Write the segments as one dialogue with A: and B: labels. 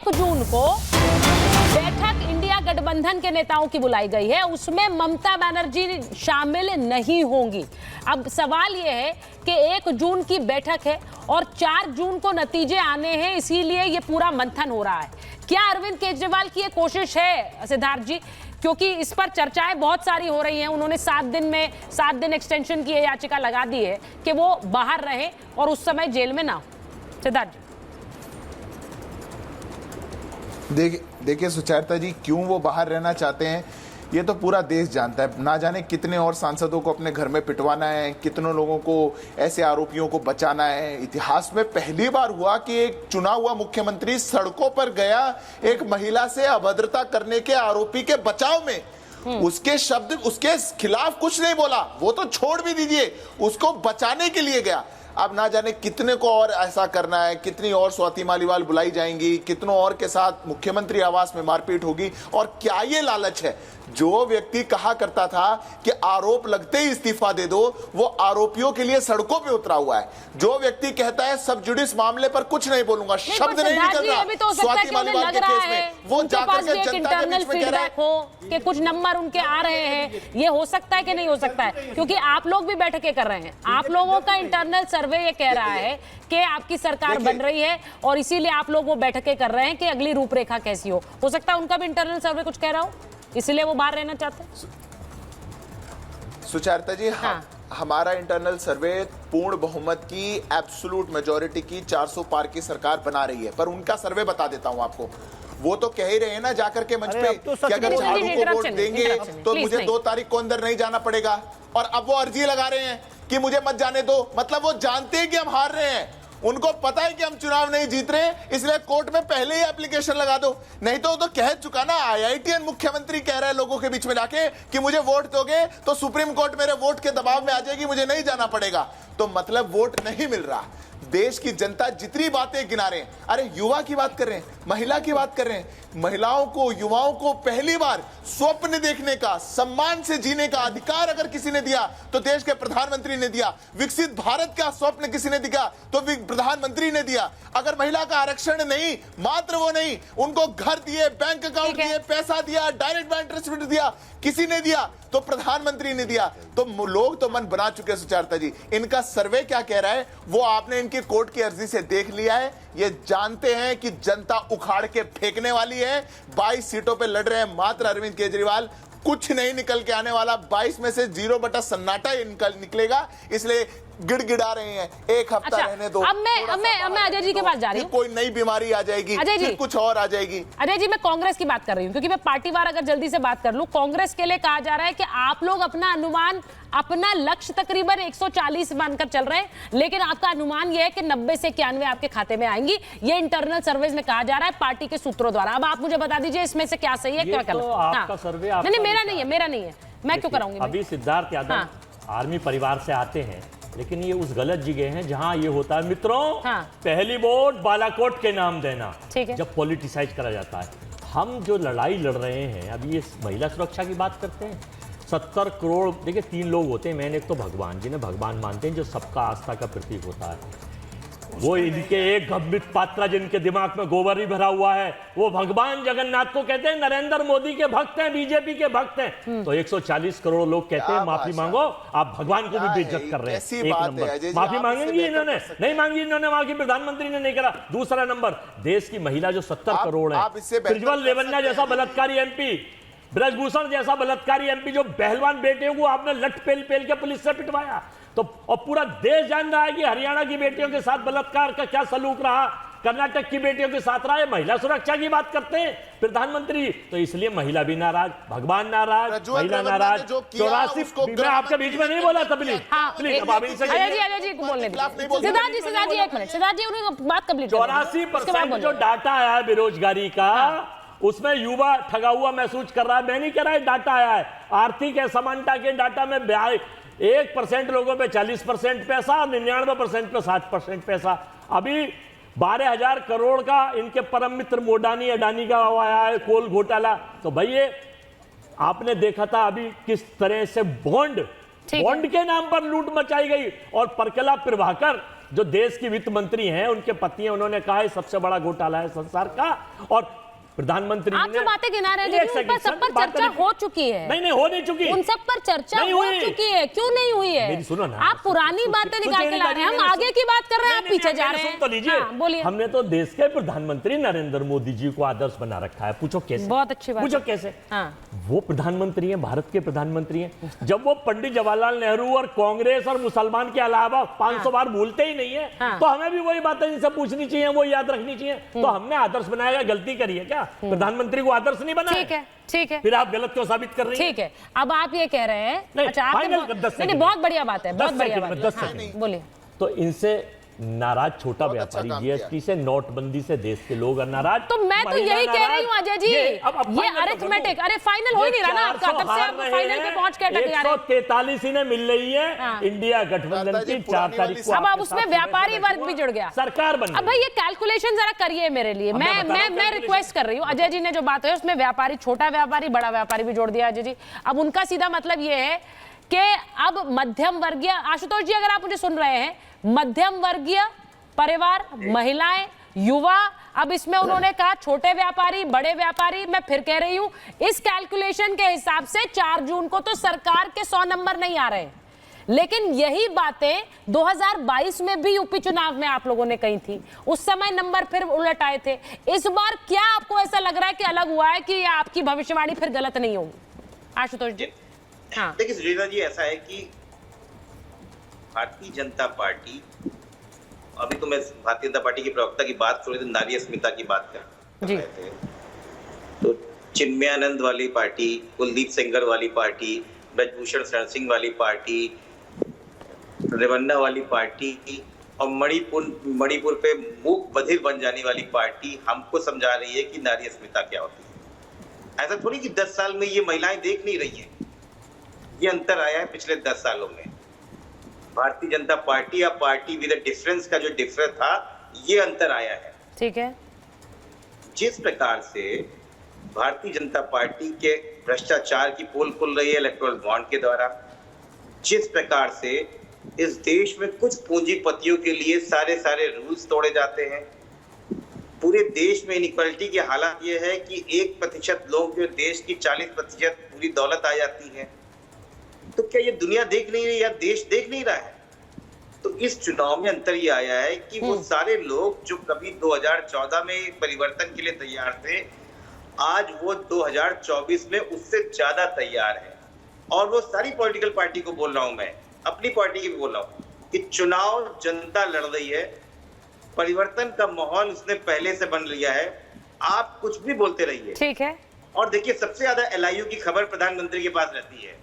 A: 1 जून को बैठक इंडिया गठबंधन के नेताओं की बुलाई गई है, उसमें ममता बनर्जी शामिल नहीं होंगी। अब सवाल यह है कि 1 जून की बैठक है और 4 जून को नतीजे आने हैं, इसीलिए ये पूरा मंथन हो रहा है। क्या अरविंद केजरीवाल की ये कोशिश है सिद्धार्थ जी? क्योंकि इस पर चर्चाएं बहुत सारी हो रही हैं। उन्होंने 7 दिन एक्सटेंशन की याचिका लगा दी है कि वो बाहर रहे और उस समय जेल में ना हो। सिद्धार्थ जी,
B: देखिए सुचेता जी, क्यों वो बाहर रहना चाहते हैं ये तो पूरा देश जानता है। ना जाने कितने और सांसदों को अपने घर में पिटवाना है, कितनों लोगों को, ऐसे आरोपियों को बचाना है। इतिहास में पहली बार हुआ कि एक चुना हुआ मुख्यमंत्री सड़कों पर गया एक महिला से अभद्रता करने के आरोपी के बचाव में। उसके शब्द, उसके खिलाफ कुछ नहीं बोला, वो तो छोड़ भी दीजिए, उसको बचाने के लिए गया। अब ना जाने कितने को और ऐसा करना है, कितनी और स्वाति मालीवाल बुलाई जाएंगी, कितनों और के साथ मुख्यमंत्री आवास में मारपीट होगी। और क्या ये लालच है? जो व्यक्ति कहा करता था कि आरोप लगते ही इस्तीफा दे दो, वो आरोपियों के लिए सड़कों पे उतरा हुआ है। जो व्यक्ति कहता है सब जुडिस मामले पर कुछ नहीं बोलूंगा, शब्द नहीं निकल रहा स्वाति मालीवाल के केस में, वो जाकर के जनता के बीच में कह रहा है
A: कि कुछ नंबर उनके आ रहे हैं। ये हो सकता है कि नहीं हो सकता है? क्योंकि आप लोग भी बैठकें कर रहे हैं, आप लोगों का इंटरनल सर्वे ये कह रहा है कि आपकी सरकार बन रही है और इसीलिए आप लोग वो बैठकें कर रहे हैं कि अगली रूपरेखा कैसी हो सकता है उनका भी इंटरनल सर्वे कुछ कह रहा हो, इसलिए वो बाहर रहना चाहते हैं।
B: सुचेता जी, हमारा इंटरनल सर्वे पूर्ण बहुमत की, एब्सोल्यूट मेजॉरिटी की 400 पार की सरकार बना रही है। पर उनका सर्वे बता देता हूं आपको, वो तो कह ही रहे हैं ना जाकर के मंच पे कि अगर झाड़ू को वोट देंगे तो मुझे 2 तारीख को अंदर नहीं जाना पड़ेगा। और अब वो अर्जी लगा रहे हैं कि मुझे मत जाने दो। मतलब वो जानते हैं कि हम हार रहे हैं, उनको पता है कि हम चुनाव नहीं जीत रहे, इसलिए कोर्ट में पहले ही एप्लीकेशन लगा दो। नहीं तो वो तो कह चुका ना, आईआईटीएन मुख्यमंत्री कह रहा है लोगों के बीच में जाके कि मुझे वोट दोगे तो सुप्रीम कोर्ट मेरे वोट के दबाव में आ जाएगी, मुझे नहीं जाना पड़ेगा। तो मतलब वोट नहीं मिल रहा। देश की जनता जितनी बातें गिना रहे हैं, अरे युवा की बात कर रहे हैं, महिला की बात कर रहे हैं, महिलाओं को, युवाओं को पहली बार स्वप्न देखने का, सम्मान से जीने का अधिकार अगर किसी ने दिया तो देश के प्रधानमंत्री ने दिया। विकसित भारत का स्वप्न किसी ने दिया तो प्रधानमंत्री ने दिया। अगर महिला का आरक्षण नहीं, मात्र वो नहीं, उनको घर दिए, बैंक अकाउंट दिए, पैसा दिया, डायरेक्ट बैंक ट्रांसफर दिया, किसी ने दिया तो प्रधानमंत्री ने दिया। तो लोग तो मन बना चुके हैं सुचेता जी। इनका सर्वे क्या कह रहा है वो आपने इनकी कोर्ट की अर्जी से देख लिया है। ये जानते हैं कि जनता उखाड़ के फेंकने वाली है। 22 सीटों पे लड़ रहे हैं मात्र अरविंद केजरीवाल, कुछ नहीं निकल के आने वाला। 22 में से 0 बटा सन्नाटा निकलेगा, इसलिए गिड़गिड़ा रहे हैं। एक हफ्ता रहने दो।
A: अब मैं अजय जी के पास जा रही हूँ।
B: कोई नई बीमारी आ जाएगी, फिर कुछ और आ जाएगी।
A: अजय जी, मैं कांग्रेस की बात कर रही हूँ क्योंकि मैं पार्टीवार अगर जल्दी से बात कर लूं, कांग्रेस के लिए कहा जा रहा है कि आप लोग अपना अनुमान, अपना लक्ष्य तकरीबन 140 मानकर चल रहे हैं, लेकिन आपका अनुमान यह है कि 90 से 91 आपके खाते में आएंगी। ये इंटरनल सर्वेज में कहा जा रहा है पार्टी के सूत्रों द्वारा। अब आप मुझे बता दीजिए इसमें से क्या सही है, क्या गलत।
C: आपका सर्वे
A: नहीं, मेरा नहीं है, मैं क्यों कराऊंगी?
C: अभी सिद्धार्थ यादव आर्मी परिवार से आते हैं, लेकिन ये उस गलत जगह है जहां ये होता है मित्रों, पहली वोट बालाकोट के नाम देना, जब पॉलिटिसाइज करा जाता है। हम जो लड़ाई लड़ रहे हैं अभी, ये महिला सुरक्षा की बात करते हैं। 70 करोड़, देखिए 3 लोग होते हैं, मैंने एक तो भगवान, जिन्हें भगवान मानते हैं, जो सबका आस्था का प्रतीक होता है। वो इनके एक गंभीर पात्रा जिनके दिमाग में गोबर ही भरा हुआ है, वो भगवान जगन्नाथ को कहते हैं नरेंद्र मोदी के भक्त हैं, बीजेपी के भक्त हैं। तो 140 करोड़ लोग कहते हैं माफी मांगो, आप भगवान को भी बेइज्जत कर रहे हैं। एक नंबर माफी मांगेंगे इन्होंने, नहीं मांगी इन्होंने, वहां की प्रधानमंत्री ने नहीं करा। दूसरा नंबर, देश की महिला जो 70 करोड़ है, प्रज्वल रेवन्ना जैसा बलात्कारी एमपी, ब्रजभूषण जैसा बलात्कारी एमपी, जो पहलवान बेटियों को आपने लठ पेल पेल के पुलिस से पिटवाया, तो और पूरा देश जान रहा है कि हरियाणा की बेटियों के साथ बलात्कार का क्या सलूक रहा, कर्नाटक की बेटियों के साथ रहा है। महिला सुरक्षा की बात करते हैं प्रधानमंत्री, तो इसलिए महिला भी नाराज, भगवान नाराज, महिला नाराज। 84, मैं आपके बीच में नहीं बोला था, प्लीज
A: अजय जी को बोलने दीजिए। सिद्धार्थ जी एक मिनट, सिद्धार्थ जी उन्होंने बात कंप्लीट।
C: 84% जो डाटा आया है बेरोजगारी का, उसमें युवा ठगा हुआ महसूस कर रहा है। मैं नहीं कह रहा है डाटा आया है, आर्थिक असमानता के डाटा में 1% लोगों पे 40% पैसा, 99% पे 60% पैसा। अभी 12,000 करोड़ का इनके परम मित्र मोडानी अडानी का आया है कोल घोटाला। तो भाई आपने देखा था अभी किस तरह से बॉन्ड के नाम पर लूट मचाई गई। और परकला प्रभाकर जो देश की वित्त मंत्री हैं, उनके पति हैं, उन्होंने कहा है सबसे बड़ा घोटाला है संसार का। और प्रधानमंत्री
A: आप जो बातें गिना रहे हैं उन पर सब पर चर्चा हो चुकी है।
C: नहीं हो नहीं चुकी,
A: उन सब पर चर्चा हो चुकी है। क्यों नहीं हुई है?
C: मेरी सुनो ना,
A: आप पुरानी बातें निकाल के ला रहे हैं, हम आगे की बात कर रहे हैं, आप पीछे जा रहे हैं।
C: सुन तो लीजिए,
A: बोलिए।
C: हमने तो देश के प्रधानमंत्री नरेंद्र मोदी जी को आदर्श बना रखा है। पूछो कैसे?
A: बहुत अच्छी बात।
C: पूछो कैसे? वो प्रधानमंत्री हैं, भारत के प्रधानमंत्री हैं। जब वो पंडित जवाहरलाल नेहरू और कांग्रेस और मुसलमान के अलावा 500 बार भूलते ही नहीं है, तो हमें भी वही बातें इनसे पूछनी चाहिए, वो याद रखनी चाहिए। तो हमने आदर्श बनाया, गलती करी है क्या? प्रधानमंत्री को आदर्श नहीं बनाया?
A: ठीक है,
C: फिर आप गलत क्यों साबित कर रही हैं?
A: ठीक है, अब आप ये कह रहे हैं, अच्छा आपने बहुत बढ़िया बात है, बहुत बढ़िया बात है, बोलिए।
C: तो इनसे नाराज छोटा व्यापारी, जीएसटी से, नोटबंदी से देश के लोग नाराज।
A: तो मैं तो यही कह रही हूँ अजय जी, ये अरिथमेटिक, अरे फाइनल हो ही नहीं रहा ना आपका, तब से आप फाइनल पे पहुंच के अटक जा रहे हैं।
C: 143 इन्हें मिल रही है इंडिया गठबंधन की 4 तारीख को।
A: अब उसमें व्यापारी वर्ग भी जुड़ गया,
C: सरकार बन गई।
A: अब भाई ये कैलकुलेशन जरा करिए मेरे लिए, मैं रिक्वेस्ट कर रही हूँ। अजय जी ने जो बात है उसमें व्यापारी, छोटा व्यापारी, बड़ा व्यापारी भी जोड़ दिया अजय जी। अब उनका सीधा मतलब ये है कि अब मध्यम वर्गीय, आशुतोष जी अगर आप मुझे सुन रहे हैं, मध्यम वर्गीय परिवार, महिलाएं, युवा, अब इसमें उन्होंने कहा छोटे व्यापारी, बड़े व्यापारी। मैं फिर कह रही हूं, इस कैलकुलेशन के हिसाब से 4 जून को तो सरकार के 100 नंबर नहीं आ रहे, लेकिन यही बातें 2022 में भी यूपी चुनाव में आप लोगों ने कही थी, उस समय नंबर फिर उलट आए थे। इस बार क्या आपको ऐसा लग रहा है कि अलग हुआ है, कि आपकी भविष्यवाणी फिर गलत नहीं होगी? आशुतोष जी। हाँ
D: देखिए सुजीता जी, ऐसा है कि भारतीय जनता पार्टी, अभी तो मैं भारतीय जनता पार्टी की प्रवक्ता की बात करूँ तो नारी अस्मिता की बात कर रहे थे, तो चिन्मयानंद वाली पार्टी, कुलदीप सेंगर वाली पार्टी, ब्रजभूषण शरण सिंह वाली पार्टी, रेवन्ना वाली पार्टी और मणिपुर पे मूक बधिर बन जाने वाली पार्टी हमको समझा रही है कि नारी अस्मिता क्या होती है। ऐसा थोड़ी कि 10 साल में ये महिलाएं देख नहीं रही हैं, ये अंतर आया है पिछले 10 सालों में। भारतीय जनता पार्टी या पार्टी विद डिफरेंस का जो डिफरेंस था, ये अंतर आया है।
A: ठीक है।
D: जिस प्रकार से भारतीय जनता पार्टी के भ्रष्टाचार की पोल खुल रही है इलेक्टोरल बॉन्ड के द्वारा, जिस प्रकार से इस देश में कुछ पूंजीपतियों के लिए सारे रूल्स तोड़े जाते हैं, पूरे देश में इनइक्वालिटी की हालत ये है कि 1% लोग जो देश की 40% पूरी दौलत आ जाती है, तो क्या ये दुनिया देख नहीं रही या देश देख नहीं रहा है? तो इस चुनाव में अंतर ये आया है कि वो सारे लोग जो कभी 2014 में परिवर्तन के लिए तैयार थे, आज वो 2024 में उससे ज्यादा तैयार है। और वो सारी पॉलिटिकल पार्टी को बोल रहा हूं, मैं अपनी पार्टी की भी बोल रहा हूं कि चुनाव जनता लड़ रही है, परिवर्तन का माहौल उसने पहले से बन लिया है, आप कुछ भी बोलते रहिए।
A: ठीक है।
D: और देखिए, सबसे ज्यादा LIU की खबर प्रधानमंत्री के पास रहती है।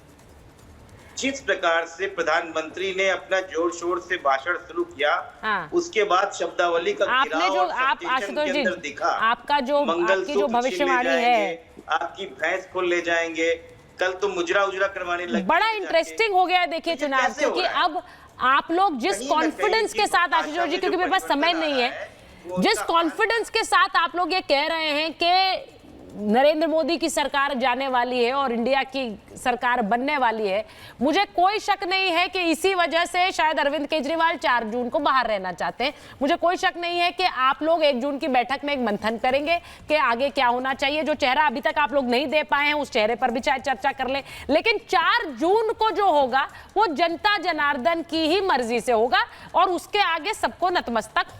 D: जिस प्रकार से प्रधानमंत्री ने अपना जोर शोर से भाषण शुरू किया, उसके बाद शब्दावली का
A: आपने जो आप आशुतोष जी
D: दिखा,
A: आपका जो आपकी जो भविष्यवाणी है,
D: आपकी भैंस खोल ले जाएंगे, कल तो मुजरा उजरा करवाने लगे।
A: बड़ा इंटरेस्टिंग हो गया है देखिए चुनाव, क्योंकि अब आप लोग जिस कॉन्फिडेंस के साथ, आशुतोष जी क्योंकि मेरे पास समय नहीं है, जिस कॉन्फिडेंस के साथ आप लोग ये कह रहे हैं कि नरेंद्र मोदी की सरकार जाने वाली है और इंडिया की सरकार बनने वाली है, मुझे कोई शक नहीं है कि इसी वजह से शायद अरविंद केजरीवाल 4 जून को बाहर रहना चाहते हैं। मुझे कोई शक नहीं है कि आप लोग 1 जून की बैठक में एक मंथन करेंगे कि आगे क्या होना चाहिए। जो चेहरा अभी तक आप लोग नहीं दे पाए हैं, उस चेहरे पर भी चाहे चर्चा कर ले, लेकिन 4 जून को जो होगा वो जनता जनार्दन की ही मर्जी से होगा और उसके आगे सबको नतमस्तक